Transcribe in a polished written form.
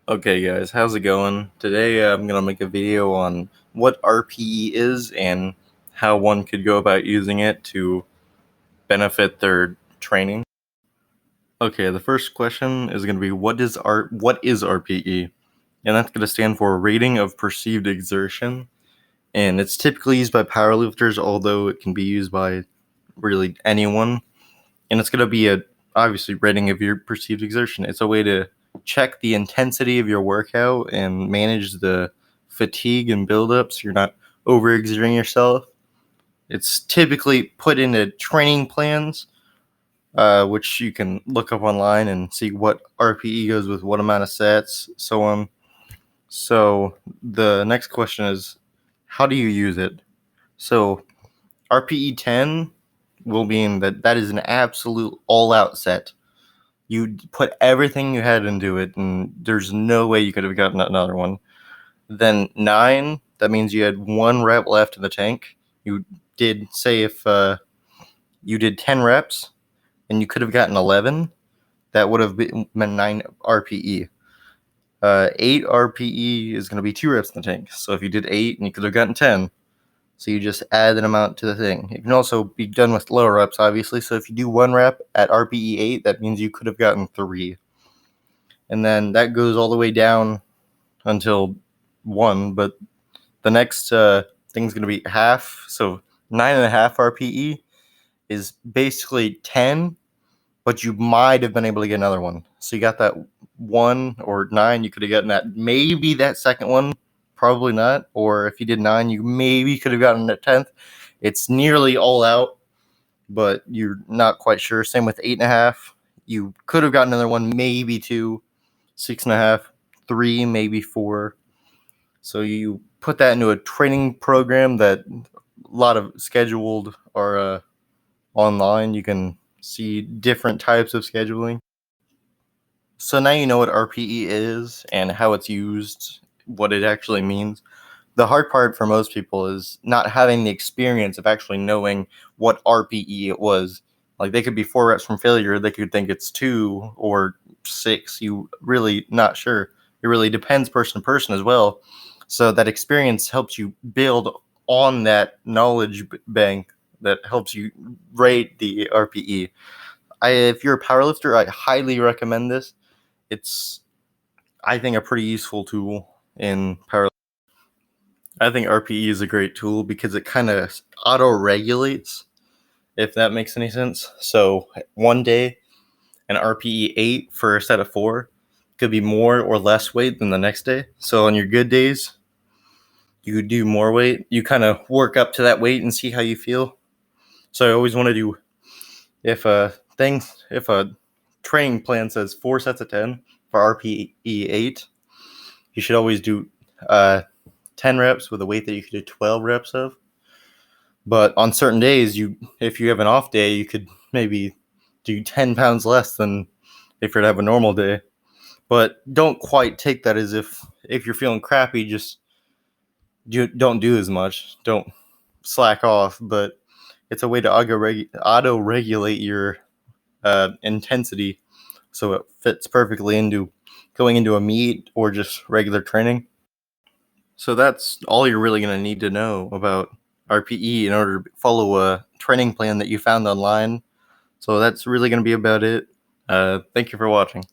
Okay guys, how's it going? Today I'm going to make a video on what RPE is and how one could go about using it to benefit their training. Okay, the first question is going to be what is RPE? And that's going to stand for rating of perceived exertion. And it's typically used by powerlifters, although it can be used by really anyone. And it's going to be a obviously rating of your perceived exertion. It's a way to check the intensity of your workout and manage the fatigue and buildup so you're not overexerting yourself. It's typically put into training plans, which you can look up online and see what RPE goes with what amount of sets, so on. So the next question is, how do you use it? So RPE 10 will mean that is an absolute all-out set. You put everything you had into it, and there's no way you could have gotten another one. Then 9, that means you had 1 rep left in the tank. You did, say, if you did 10 reps and you could have gotten 11, that would have been 9 RPE. 8 RPE is going to be 2 reps in the tank. So if you did 8 and you could have gotten 10, so you just add an amount to the thing. It can also be done with lower reps, obviously. So if you do 1 rep at RPE 8, that means you could have gotten 3. And then that goes all the way down until 1. But the next thing is going to be half. So 9.5 RPE is basically 10, but you might have been able to get another one. So you got that 1 or 9, you could have gotten that. Maybe that second one, probably not. Or if you did 9, you maybe could have gotten that 10th. It's nearly all out, but you're not quite sure. Same with 8.5. You could have gotten another one, maybe 2, 6.5, 3, maybe 4. So you put that into a training program that a lot of scheduled are online. You can see different types of scheduling. So now you know what RPE is and how it's used, what it actually means. The hard part for most people is not having the experience of actually knowing what RPE it was. Like, they could be 4 reps from failure, they could think it's 2 or 6. You really not sure. It really depends person to person as well. So that experience helps you build on that knowledge bank that helps you rate the RPE. If you're a powerlifter, I highly recommend this. It's, I think, a pretty useful tool in powerlifting. I think RPE is a great tool because it kind of auto-regulates, if that makes any sense. So one day, an RPE 8 for a set of 4 could be more or less weight than the next day. So on your good days, you do more weight. You kind of work up to that weight and see how you feel. So I always want to do, if a training plan says 4 sets of 10 for RPE 8, you should always do 10 reps with a weight that you could do 12 reps of. But on certain days, if you have an off day, you could maybe do 10 pounds less than if you're to have a normal day. But don't quite take that as if you're feeling crappy, just don't do as much. Don't slack off. But it's a way to auto-regulate your intensity so it fits perfectly into going into a meet or just regular training. So that's all you're really going to need to know about RPE in order to follow a training plan that you found online. So that's really going to be about it. Thank you for watching.